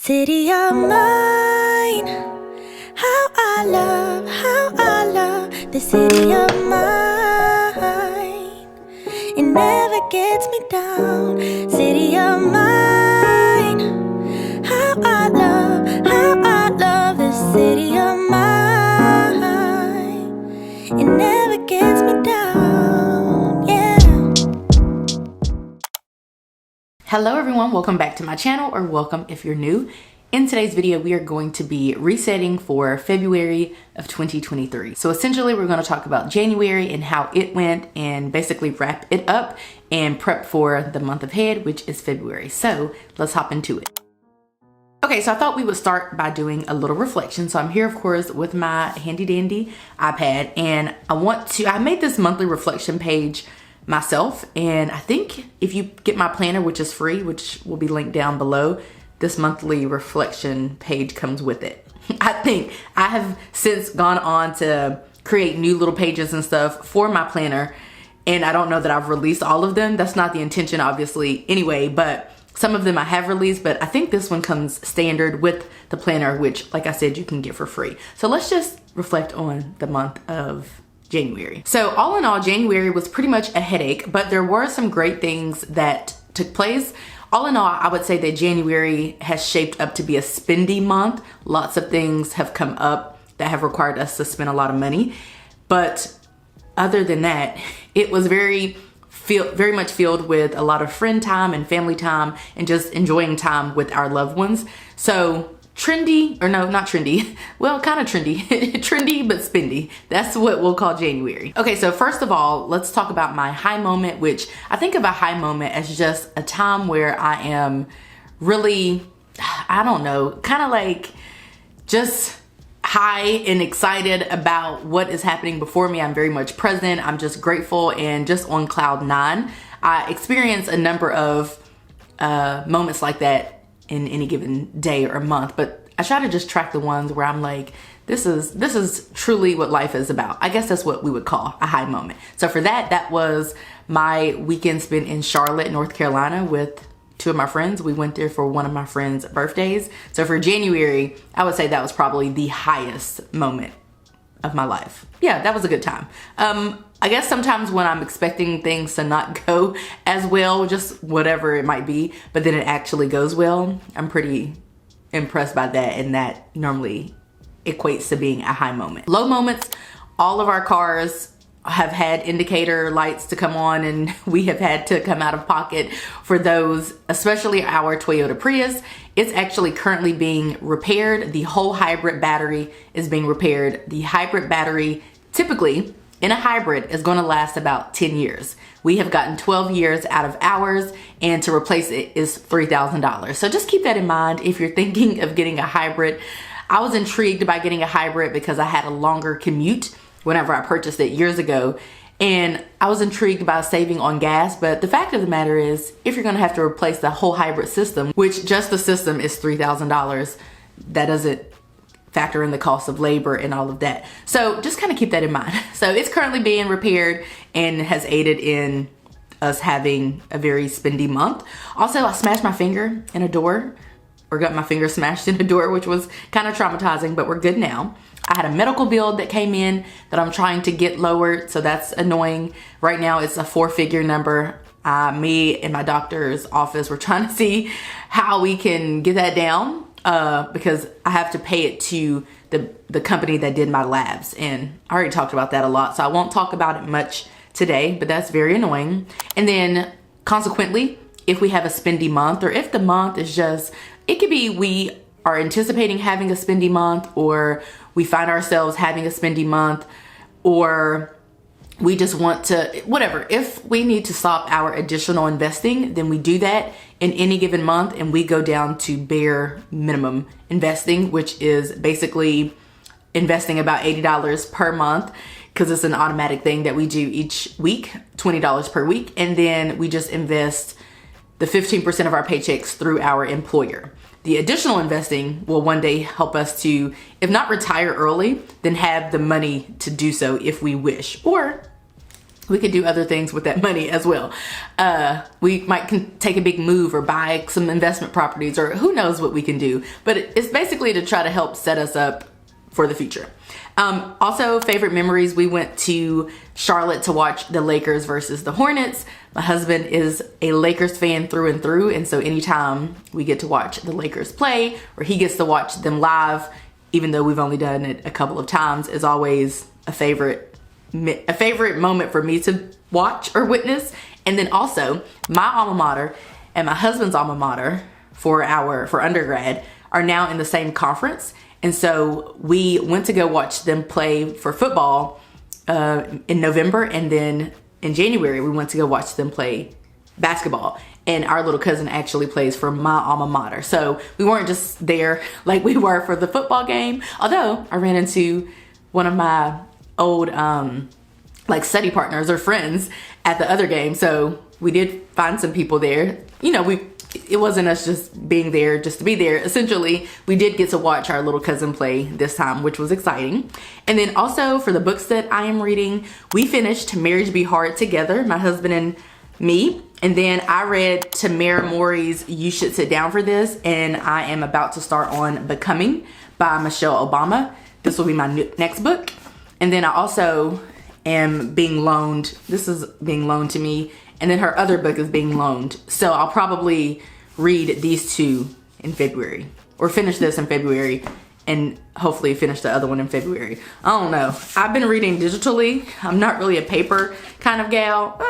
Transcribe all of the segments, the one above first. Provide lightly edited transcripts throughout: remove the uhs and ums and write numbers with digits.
City of mine, how I love the city of mine. It never gets me down. City of mine, how I love the city of mine. It never gets me down, yeah. Hello everyone, welcome back to my channel, or welcome if you're new. In today's video, we are going to be resetting for February of 2023. So essentially, we're going to talk about January and how it went and basically wrap it up and prep for the month ahead, which is February. So let's hop into it. Okay, so I thought we would start by doing a little reflection. So I'm here, of course, with my handy dandy iPad, and I made this monthly reflection page myself, and I think if you get my planner, which is free, which will be linked down below, this monthly reflection page comes with it. I think I have since gone on to create new little pages and stuff for my planner, and I don't know that I've released all of them. That's not the intention, obviously, anyway, but some of them I have released, but I think this one comes standard with the planner, which, like I said, you can get for free. So let's just reflect on the month of January. So all in all, January was pretty much a headache, but there were some great things that took place. All in all, I would say that January has shaped up to be a spendy month. Lots of things have come up that have required us to spend a lot of money. But other than that, it was very much filled with a lot of friend time and family time and just enjoying time with our loved ones. So trendy, or no, not trendy. Well, kind of trendy. Trendy, but spendy. That's what we'll call January. Okay, so first of all, let's talk about my high moment, which I think of a high moment as just a time where I am really, I don't know, kind of like just high and excited about what is happening before me. I'm very much present. I'm just grateful and just on cloud nine. I experience a number of moments like that in any given day or month, but I try to just track the ones where I'm like, this is truly what life is about. I guess that's what we would call a high moment. So for that was my weekend spent in Charlotte, North Carolina with two of my friends. We went there for one of my friends' birthdays. So for January, I would say that was probably the highest moment of my life. Yeah, that was a good time. I guess sometimes when I'm expecting things to not go as well, just whatever it might be, but then it actually goes well, I'm pretty impressed by that, and that normally equates to being a high moment. Low moments, all of our cars have had indicator lights to come on, and we have had to come out of pocket for those, especially our Toyota Prius. It's actually currently being repaired. The whole hybrid battery is being repaired. The hybrid battery, typically in a hybrid, is going to last about 10 years. We have gotten 12 years out of ours, and to replace it is $3,000. So just keep that in mind if you're thinking of getting a hybrid. I was intrigued by getting a hybrid because I had a longer commute whenever I purchased it years ago, and I was intrigued by saving on gas. But the fact of the matter is, if you're going to have to replace the whole hybrid system, which just the system is $3,000, that doesn't factor in the cost of labor and all of that. So just kind of keep that in mind. So it's currently being repaired and has aided in us having a very spendy month. Also, I smashed my finger in a door, or got my finger smashed in a door, which was kind of traumatizing, but we're good now. I had a medical bill that came in that I'm trying to get lowered, so that's annoying. Right now it's a 4-figure number. Me and my doctor's office, we're trying to see how we can get that down, because I have to pay it to the company that did my labs, and I already talked about that a lot, so I won't talk about it much today, but that's very annoying. And then consequently, if we have a spendy month, or if the month is just, it could be we are anticipating having a spendy month, or we find ourselves having a spendy month, or we just want to, whatever. If we need to stop our additional investing, then we do that in any given month, and we go down to bare minimum investing, which is basically investing about $80 per month, because it's an automatic thing that we do each week, $20 per week, and then we just invest the 15% of our paychecks through our employer. The additional investing will one day help us to, if not retire early, then have the money to do so if we wish. Or we could do other things with that money as well. We might take a big move or buy some investment properties, or who knows what we can do. But it's basically to try to help set us up for the future. Also, favorite memories, we went to Charlotte to watch the Lakers versus the Hornets. My husband is a Lakers fan through and through, and so anytime we get to watch the Lakers play, or he gets to watch them live, even though we've only done it a couple of times, is always a favorite moment for me to watch or witness. And then also, my alma mater and my husband's alma mater for undergrad are now in the same conference. And so we went to go watch them play for football in November, and then in January we went to go watch them play basketball. And our little cousin actually plays for my alma mater. So we weren't just there like we were for the football game. Although I ran into one of my old like study partners or friends at the other game. So we did find some people there. You know, it wasn't us just being there just to be there. Essentially, we did get to watch our little cousin play this time, which was exciting. And then also for the books that I am reading, we finished Marriage Be Hard together, my husband and me. And then I read Tamara Mori's You Should Sit Down for This, and I am about to start on Becoming by Michelle Obama. This will be my next book. And then I also am being loaned, this is being loaned to me, and then her other book is being loaned. So I'll probably read these two in February, or finish this in February, and hopefully finish the other one in February. I don't know. I've been reading digitally. I'm not really a paper kind of gal.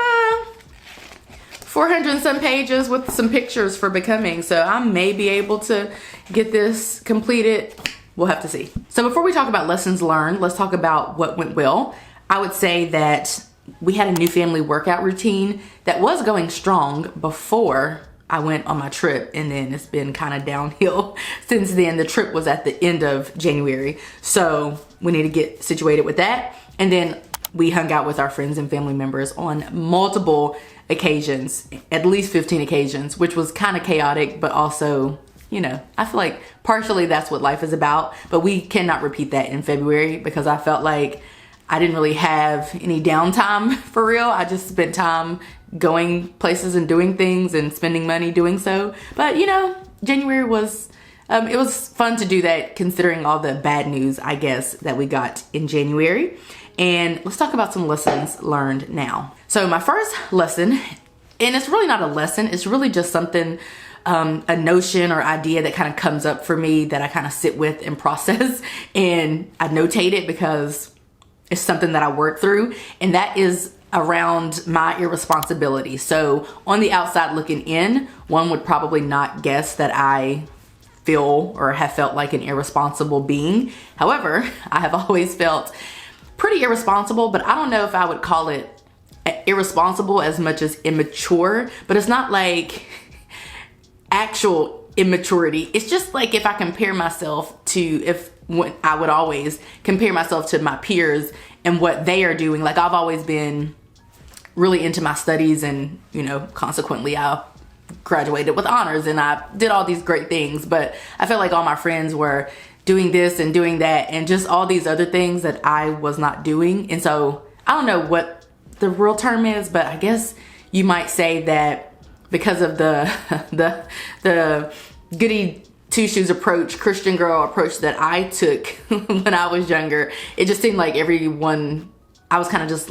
400 and some pages with some pictures for Becoming. So I may be able to get this completed. We'll have to see. So before we talk about lessons learned, let's talk about what went well. I would say that we had a new family workout routine that was going strong before I went on my trip, and then it's been kind of downhill since then. The trip was at the end of January, so we need to get situated with that. And then we hung out with our friends and family members on multiple occasions, at least 15 occasions, which was kind of chaotic, but also, you know, I feel like partially that's what life is about. But we cannot repeat that in February because I felt like I didn't really have any downtime for real. I just spent time going places and doing things and spending money doing so. But you know, January was, it was fun to do that considering all the bad news, I guess, that we got in January. And let's talk about some lessons learned now. So my first lesson, and it's really not a lesson, it's really just something, a notion or idea that kind of comes up for me that I kind of sit with and process, and I notate it because it's something that I work through, and that is around my irresponsibility. So on the outside looking in, one would probably not guess that I feel or have felt like an irresponsible being. However, I have always felt pretty irresponsible, but I don't know if I would call it irresponsible as much as immature, but it's not like actual immaturity. It's just like if I compare myself to, I would always compare myself to my peers and what they are doing. Like I've always been really into my studies, and you know, consequently I graduated with honors and I did all these great things, but I felt like all my friends were doing this and doing that and just all these other things that I was not doing. And so I don't know what the real term is, but I guess you might say that because of the goody two shoes approach, Christian girl approach that I took when I was younger, it just seemed like everyone, I was kind of just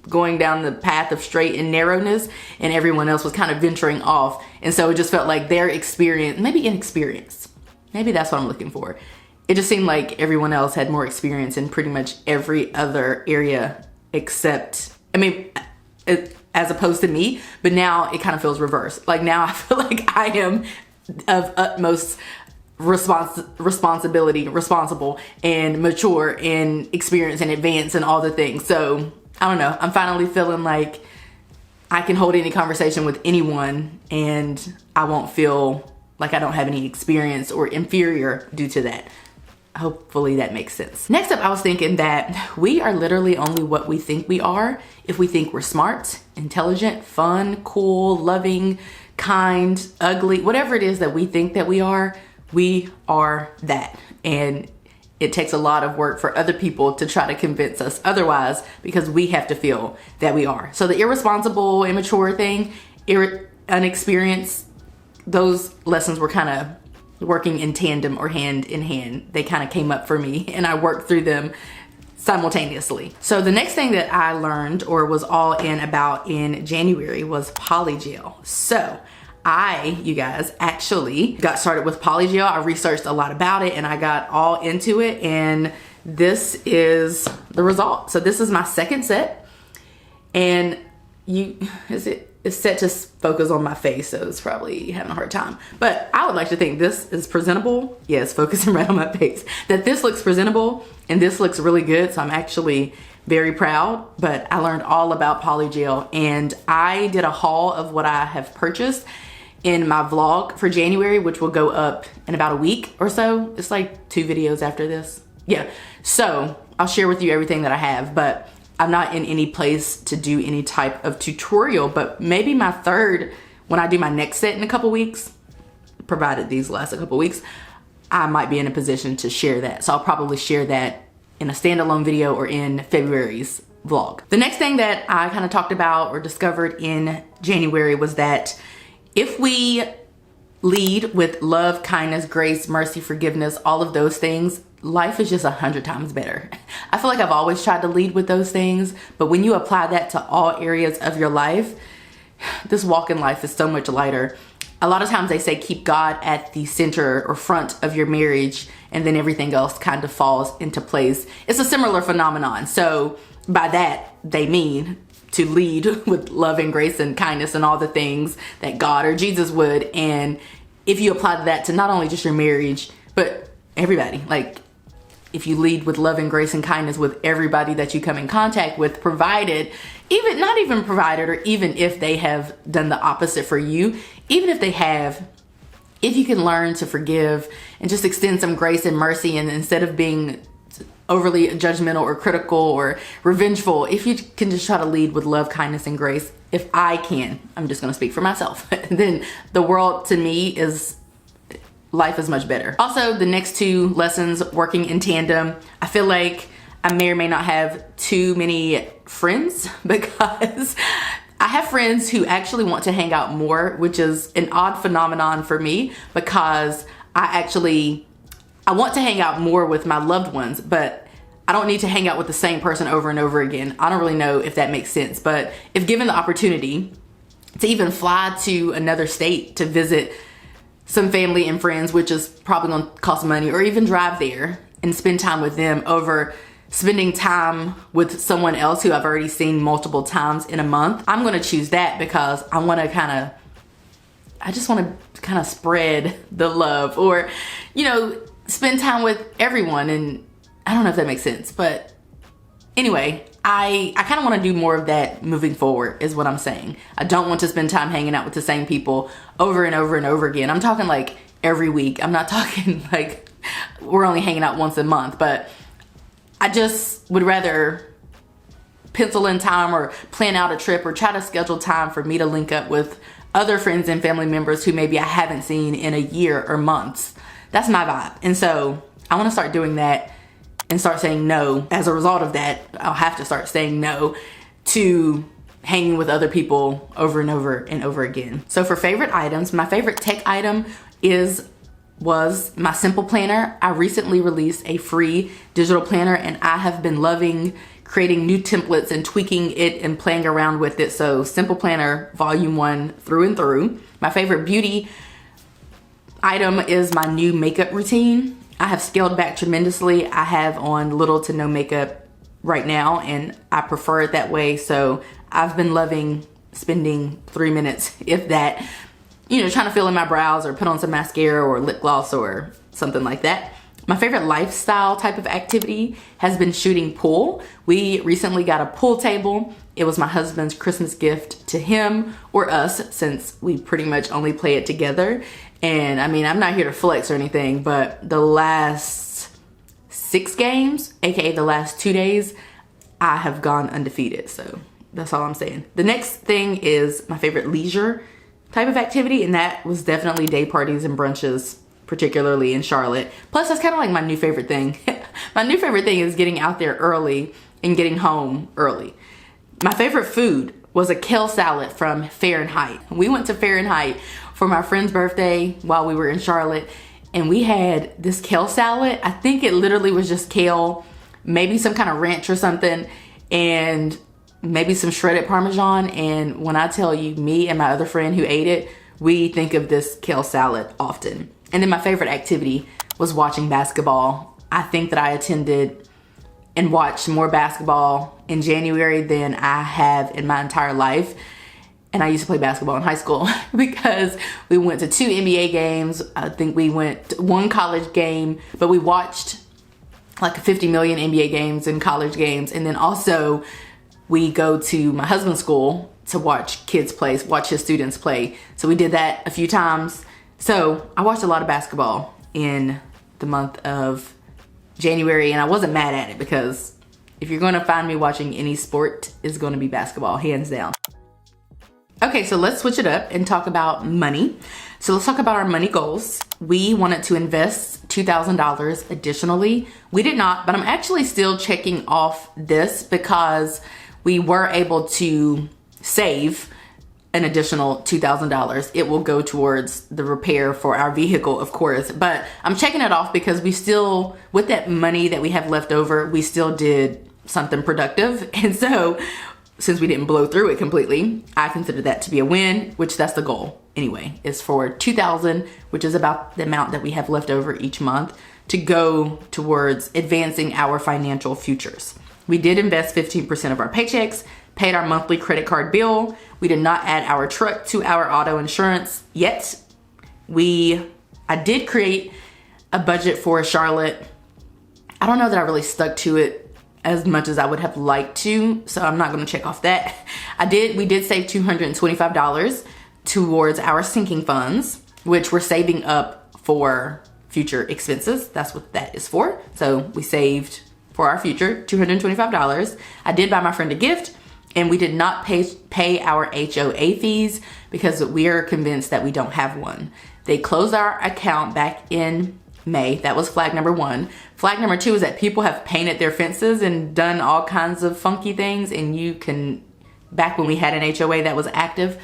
going down the path of straight and narrowness, and everyone else was kind of venturing off. And so it just felt like their experience, maybe inexperience, maybe that's what I'm looking for. It just seemed like everyone else had more experience in pretty much every other area except, as opposed to me. But now it kind of feels reversed. Like now I feel like I am of utmost responsible and mature and experience and advance and all the things. So I don't know, I'm finally feeling like I can hold any conversation with anyone and I won't feel like I don't have any experience or inferior due to that. Hopefully that makes sense. Next up, I was thinking that we are literally only what we think we are. If we think we're smart, intelligent, fun, cool, loving, kind, ugly, whatever it is that we think that we are that. And it takes a lot of work for other people to try to convince us otherwise, because we have to feel that we are. So the irresponsible, immature thing, unexperienced, those lessons were kind of working in tandem or hand in hand. They kind of came up for me and I worked through them simultaneously. So the next thing that I learned or was all in about in January was Polygel. So you guys, actually got started with Polygel. I researched a lot about it and I got all into it, and this is the result. So this is my second set, and it's set to focus on my face, so it's probably having a hard time. But I would like to think this is presentable. Yes, focusing right on my face. That this looks presentable and this looks really good, so I'm actually very proud. But I learned all about Polygel, and I did a haul of what I have purchased in my vlog for January, which will go up in about a week or so. It's like 2 videos after this. Yeah, so I'll share with you everything that I have, but I'm not in any place to do any type of tutorial. But maybe my third, when I do my next set in a couple weeks, provided these last a couple weeks, I might be in a position to share that. So I'll probably share that in a standalone video or in February's vlog. The next thing that I kind of talked about or discovered in January was that if we lead with love, kindness, grace, mercy, forgiveness, all of those things, life is just 100 times better. I feel like I've always tried to lead with those things, but when you apply that to all areas of your life, this walk in life is so much lighter. A lot of times they say keep God at the center or front of your marriage, and then everything else kind of falls into place. It's a similar phenomenon. So by that, they mean to lead with love and grace and kindness and all the things that God or Jesus would. And if you apply that to not only just your marriage, but everybody, like if you lead with love and grace and kindness with everybody that you come in contact with, provided, even not even provided, or even if they have done the opposite for you, even if they have, if you can learn to forgive and just extend some grace and mercy, and instead of being overly judgmental or critical or revengeful, if you can just try to lead with love, kindness, and grace, if I can, I'm just gonna speak for myself, then the world to me is, life is much better. Also, the next 2 lessons, working in tandem, I feel like I may or may not have too many friends, because I have friends who actually want to hang out more, which is an odd phenomenon for me, because I want to hang out more with my loved ones, but I don't need to hang out with the same person over and over again. I don't really know if that makes sense, but if given the opportunity to even fly to another state to visit some family and friends, which is probably gonna cost money, or even drive there and spend time with them over spending time with someone else who I've already seen multiple times in a month, I'm gonna choose that, because I just wanna kind of spread the love, or, you know, spend time with everyone. And I don't know if that makes sense, but anyway, I kind of want to do more of that moving forward, is what I'm saying. I don't want to spend time hanging out with the same people over and over and over again. I'm talking like every week. I'm not talking like we're only hanging out once a month, but I just would rather pencil in time or plan out a trip or try to schedule time for me to link up with other friends and family members who maybe I haven't seen in a year or months. That's my vibe. And so I want to start doing that and start saying no. As a result of that, I'll have to start saying no to hanging with other people over and over and over again. So for favorite items, my favorite tech item was my Simple Planner. I recently released a free digital planner, and I have been loving creating new templates and tweaking it and playing around with it. So Simple Planner Volume 1 through and through. My favorite beauty item is my new makeup routine. I have scaled back tremendously. I have on little to no makeup right now, and I prefer it that way. So I've been loving spending 3 minutes, if that, you know, trying to fill in my brows or put on some mascara or lip gloss or something like that. My favorite lifestyle type of activity has been shooting pool. We recently got a pool table. It was my husband's Christmas gift to him, or us, since we pretty much only play it together. And I mean, I'm not here to flex or anything, but the last 6 games, aka the last 2 days, I have gone undefeated. So that's all I'm saying. The next thing is my favorite leisure type of activity, and that was definitely day parties and brunches, particularly in Charlotte. Plus, that's kind of like my new favorite thing. my new favorite thing is getting out there early and getting home early. My favorite food was a kale salad from Fahrenheit. We went to Fahrenheit for my friend's birthday while we were in Charlotte, and we had this kale salad. I think it literally was just kale, maybe some kind of ranch or something, and maybe some shredded Parmesan. And when I tell you, me and my other friend who ate it, we think of this kale salad often. And then my favorite activity was watching basketball. I think that I attended and watched more basketball in January than I have in my entire life. And I used to play basketball in high school because we went to 2 NBA games. I think we went to 1 college game, but we watched like 50 million NBA games and college games. And then also we go to my husband's school to watch kids play, watch his students play. So we did that a few times. So I watched a lot of basketball in the month of January, and I wasn't mad at it because if you're gonna find me watching any sport, it's gonna be basketball, hands down. Okay, so let's switch it up and talk about money. So let's talk about our money goals. We wanted to invest $2,000 additionally. We did not, but I'm actually still checking off this because we were able to save an additional $2,000. It will go towards the repair for our vehicle, of course, but I'm checking it off because we still, with that money that we have left over, we still did something productive. And so since we didn't blow through it completely, I consider that to be a win, which that's the goal anyway, is for $2,000, which is about the amount that we have left over each month, to go towards advancing our financial futures. We did invest 15% of our paychecks, paid our monthly credit card bill. We did not add our truck to our auto insurance yet. I did create a budget for Charlotte. I don't know that I really stuck to it as much as I would have liked to, so I'm not gonna check off that. We did save $225 towards our sinking funds, which we're saving up for future expenses. That's what that is for. So we saved for our future, $225. I did buy my friend a gift, and we did not pay our HOA fees because we are convinced that we don't have one. They closed our account back in May. That was flag number 1. Flag number 2 is that people have painted their fences and done all kinds of funky things, and back when we had an HOA that was active,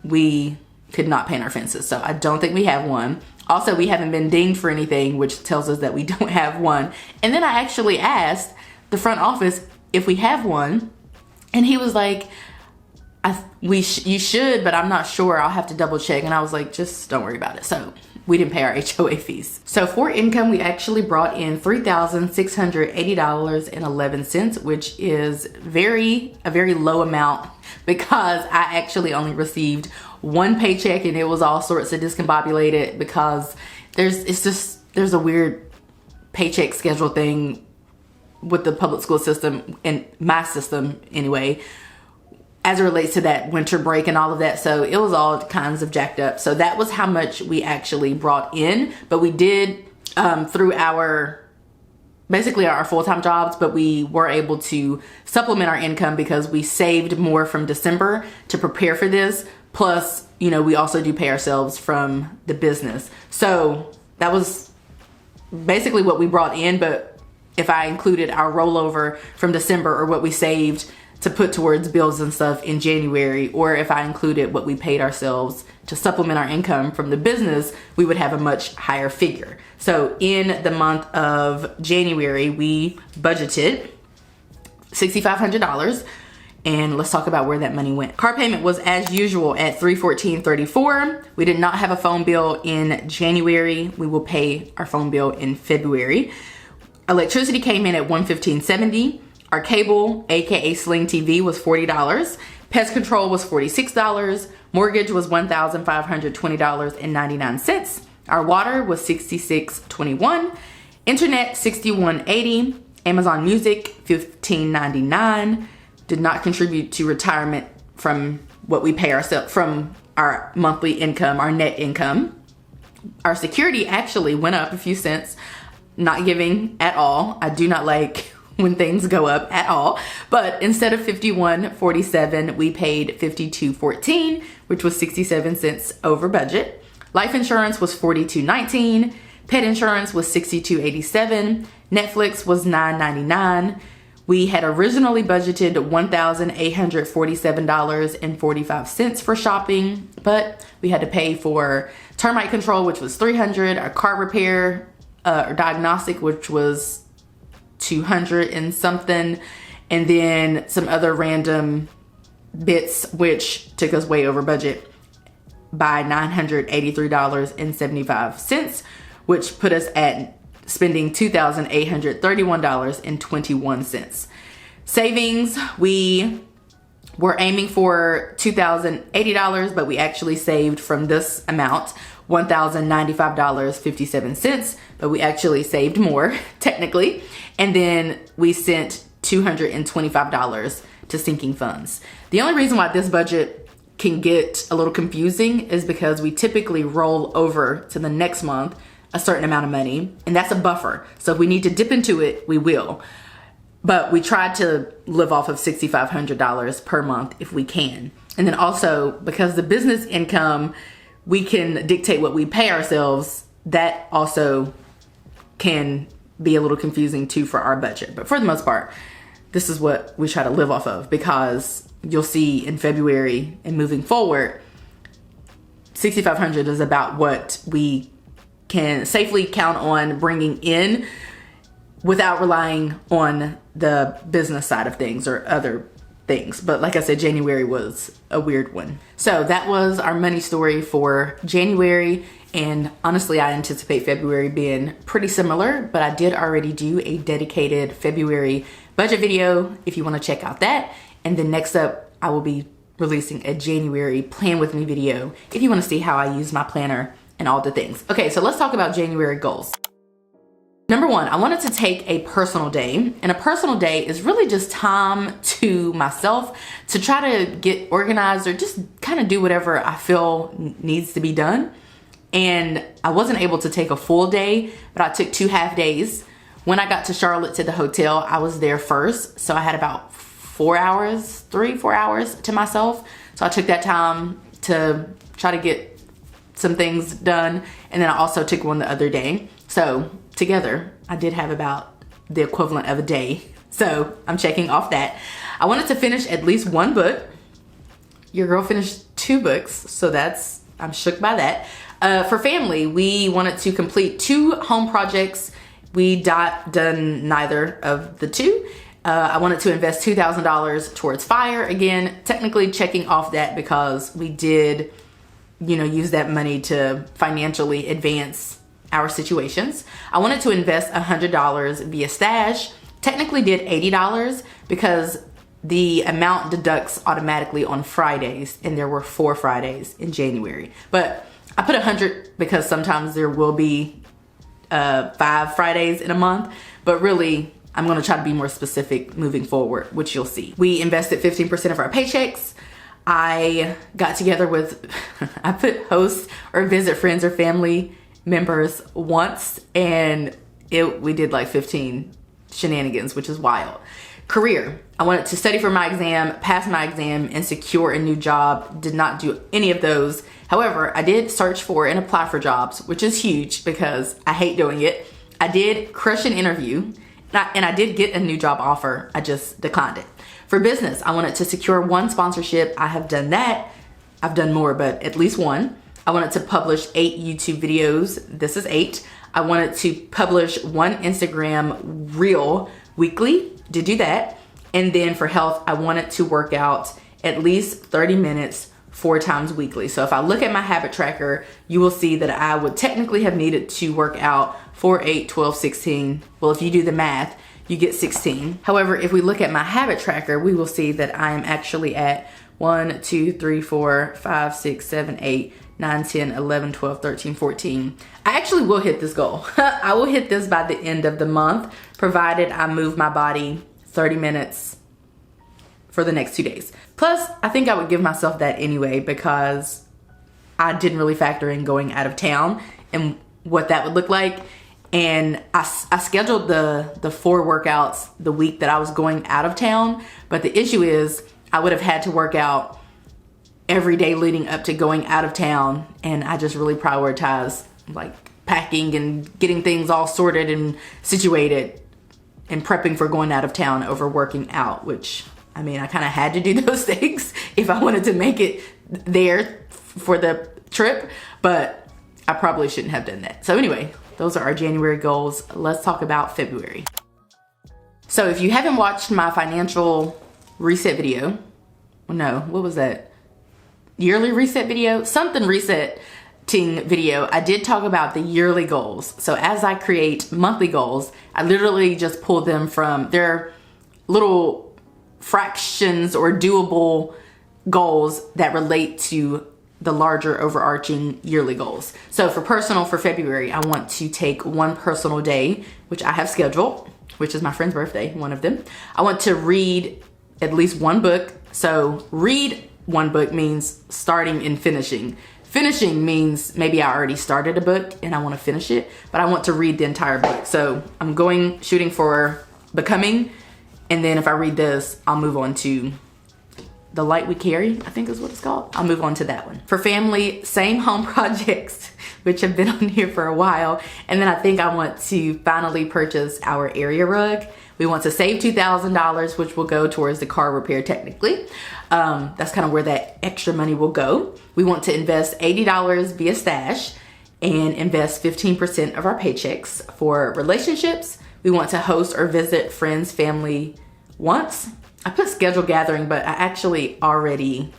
we could not paint our fences. So I don't think we have one. Also, we haven't been dinged for anything, which tells us that we don't have one. And then I actually asked the front office if we have one, and he was like, you should, but I'm not sure. I'll have to double check. And I was like, just don't worry about it. So we didn't pay our HOA fees. So for income, we actually brought in $3,680.11, which is a very low amount because I actually only received 1 paycheck, and it was all sorts of discombobulated because there's a weird paycheck schedule thing with the public school system, and my system anyway, as it relates to that winter break and all of that. So it was all kinds of jacked up. So that was how much we actually brought in, but we did through basically our full-time jobs, but we were able to supplement our income because we saved more from December to prepare for this. Plus, we also do pay ourselves from the business. So that was basically what we brought in, but if I included our rollover from December or what we saved to put towards bills and stuff in January, or if I included what we paid ourselves to supplement our income from the business, we would have a much higher figure. So in the month of January, we budgeted $6,500. And let's talk about where that money went. Car payment was as usual at $314.34. We did not have a phone bill in January. We will pay our phone bill in February. Electricity came in at $115.70. Our cable, aka Sling TV, was $40. Pest control was $46. Mortgage was $1,520.99. Our water was $66.21. Internet $61.80. Amazon Music $15.99. Did not contribute to retirement from what we pay ourselves from our monthly income, our net income. Our security actually went up a few cents, not giving at all. I do not like when things go up at all. But instead of $51.47, we paid $52.14, which was 67 cents over budget. Life insurance was $42.19. Pet insurance was $62.87. Netflix was $9.99. We had originally budgeted $1,847.45 for shopping, but we had to pay for termite control, which was $300, our car repair or diagnostic, which was $200 and something, and then some other random bits, which took us way over budget by $983.75, which put us at spending $2,831.21. Savings, we were aiming for $2,080, but we actually saved from this amount $1,095.57, but we actually saved more technically. And then we sent $225 to sinking funds. The only reason why this budget can get a little confusing is because we typically roll over to the next month a certain amount of money, and that's a buffer. So if we need to dip into it, we will. But we try to live off of $6,500 per month if we can. And then also, because the business income, we can dictate what we pay ourselves. That also can be a little confusing too for our budget. But for the most part, this is what we try to live off of, because you'll see in February and moving forward, $6,500 is about what we can safely count on bringing in without relying on the business side of things or other things. But like I said, January was a weird one. So that was our money story for January. And honestly, I anticipate February being pretty similar, but I did already do a dedicated February budget video if you want to check out that. And then next up, I will be releasing a January plan with me video if you want to see how I use my planner and all the things. Okay, so let's talk about January goals. Number one, I wanted to take a personal day, and a personal day is really just time to myself to try to get organized or just kind of do whatever I feel needs to be done. And I wasn't able to take a full day, but I took 2 half days. When I got to Charlotte to the hotel, I was there first, so I had about 4 hours, 3-4 hours to myself. So I took that time to try to get some things done, and then I also took one the other day. So together, I did have about the equivalent of a day. So I'm checking off that. I wanted to finish at least 1 book. Your girl finished 2 books, so I'm shook by that. For family, we wanted to complete 2 home projects. We done neither of the 2. I wanted to invest $2,000 towards fire. Again, technically checking off that because we did, use that money to financially advance our situations. I wanted to invest $100 via stash. Technically did $80 because the amount deducts automatically on Fridays, and there were 4 Fridays in January. But I put 100 because sometimes there will be 5 Fridays in a month, but really I'm gonna try to be more specific moving forward, which you'll see. We invested 15% of our paychecks. I got together with, I put host or visit friends or family members once, and we did like 15 shenanigans, which is wild. Career, I wanted to study for my exam, pass my exam, and secure a new job. Did not do any of those. However, I did search for and apply for jobs, which is huge because I hate doing it. I did crush an interview, and I did get a new job offer. I just declined it. For business, I wanted to secure 1 sponsorship. I have done that. I've done more, but at least 1. I wanted to publish 8 YouTube videos. This is 8. I wanted to publish 1 Instagram reel weekly. Did do that. And then for health, I wanted to work out at least 30 minutes 4 times weekly. So if I look at my habit tracker, you will see that I would technically have needed to work out 4, 8, 12, 16. Well, if you do the math, you get 16. However, if we look at my habit tracker, we will see that I am actually at 1, 2, 3, 4, 5, 6, 7, 8, 9, 10, 11, 12, 13, 14. I actually will hit this goal. I will hit this by the end of the month, provided I move my body 30 minutes for the next 2 days. Plus, I think I would give myself that anyway because I didn't really factor in going out of town and what that would look like. And I scheduled the 4 workouts the week that I was going out of town. But the issue is I would have had to work out every day leading up to going out of town. And I just really prioritize like packing and getting things all sorted and situated and prepping for going out of town over working out, which, I mean, I kind of had to do those things if I wanted to make it there for the trip, but I probably shouldn't have done that. So anyway, those are our January goals. Let's talk about February. So if you haven't watched my financial reset video, no, what was that? Yearly reset video? Something resetting video. I did talk about the yearly goals. So as I create monthly goals, I literally just pull them from their little fractions or doable goals that relate to the larger overarching yearly goals. So for February, I want to take one personal day, which I have scheduled, which is my friend's birthday, one of them. I want to read at least one book. So read one book means starting and finishing. Finishing means maybe I already started a book and I want to finish it, but I want to read the entire book. So I'm shooting for Becoming, and then if I read this, I'll move on to The Light We Carry, I think is what it's called. I'll move on to that one. For family, same home projects, which have been on here for a while. And then I think I want to finally purchase our area rug. We want to save $2,000, which will go towards the car repair technically. That's kind of where that extra money will go. We want to invest $80 via stash and invest 15% of our paychecks for relationships. We want to host or visit friends, family once. I put schedule gathering, but I actually already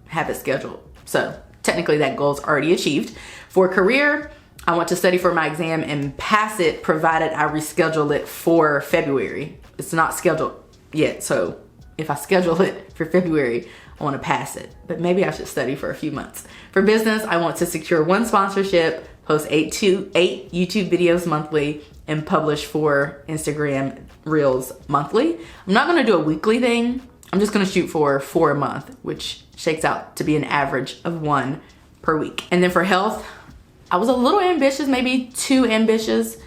have it scheduled. So technically that goal is already achieved. For career, I want to study for my exam and pass it, provided I reschedule it for February. It's not scheduled yet, so if I schedule it for February, I want to pass it, but maybe I should study for a few months. For business, I want to secure one sponsorship, post 8 YouTube videos monthly, and publish 4 Instagram Reels monthly. I'm not gonna do a weekly thing. I'm just gonna shoot for 4 a month, which shakes out to be an average of 1 per week. And then for health, I was a little ambitious, maybe too ambitious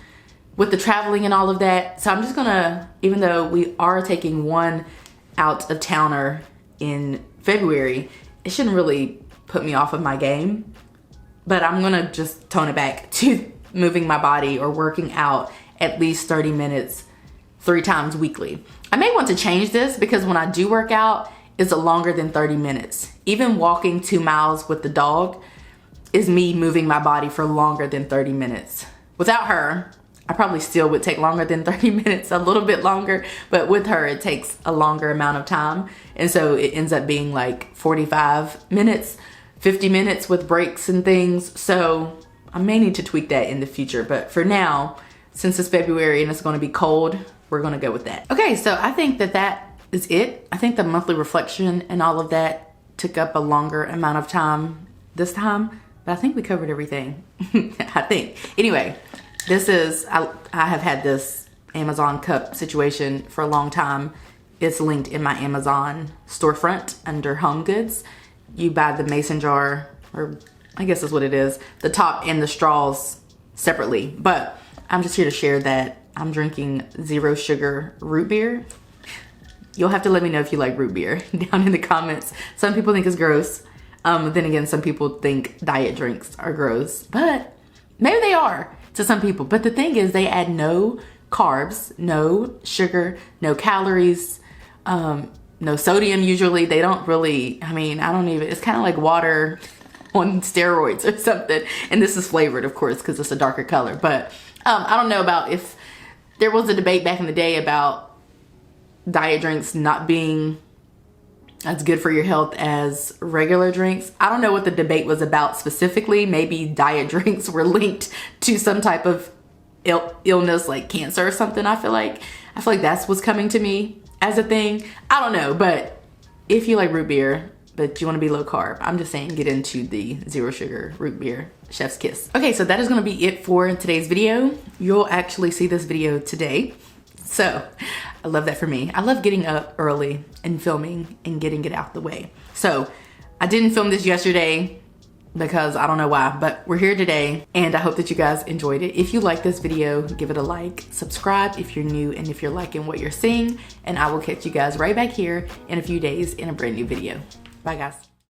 with the traveling and all of that. So I'm just gonna, even though we are taking one out of towner in February, it shouldn't really put me off of my game, but I'm gonna just tone it back to moving my body or working out at least 30 minutes 3 times weekly. I may want to change this because when I do work out, it's longer than 30 minutes. Even walking 2 miles with the dog is me moving my body for longer than 30 minutes. Without her, I probably still would take longer than 30 minutes, a little bit longer, but with her, it takes a longer amount of time. And so it ends up being like 45 minutes, 50 minutes with breaks and things. So I may need to tweak that in the future, but for now, since it's February and it's gonna be cold, we're gonna go with that. Okay, so I think that is it. I think the monthly reflection and all of that took up a longer amount of time this time, but I think we covered everything, I think. Anyway, this is, I have had this Amazon cup situation for a long time. It's linked in my Amazon storefront under home goods. You buy the mason jar, or I guess that's what it is, the top and the straws separately. But I'm just here to share that I'm drinking 0 sugar root beer. You'll have to let me know if you like root beer down in the comments. Some people think it's gross. Then again, some people think diet drinks are gross, but maybe they are to some people. But the thing is, they add no carbs, no sugar, no calories, no sodium usually. They don't really, I mean, I don't even, it's kind of like water on steroids or something. And this is flavored, of course, because it's a darker color. But I don't know about if there was a debate back in the day about diet drinks not being as good for your health as regular drinks. I don't know what the debate was about specifically. Maybe diet drinks were linked to some type of illness like cancer or something. I feel like that's what's coming to me as a thing. I don't know, but if you like root beer, but you want to be low carb, I'm just saying get into the 0 sugar root beer, chef's kiss. Okay, so that is going to be it for today's video. You'll actually see this video today. So I love that for me. I love getting up early and filming and getting it out the way. So I didn't film this yesterday because I don't know why, but we're here today and I hope that you guys enjoyed it. If you like this video, give it a like, subscribe if you're new and if you're liking what you're seeing, and I will catch you guys right back here in a few days in a brand new video. Bye guys.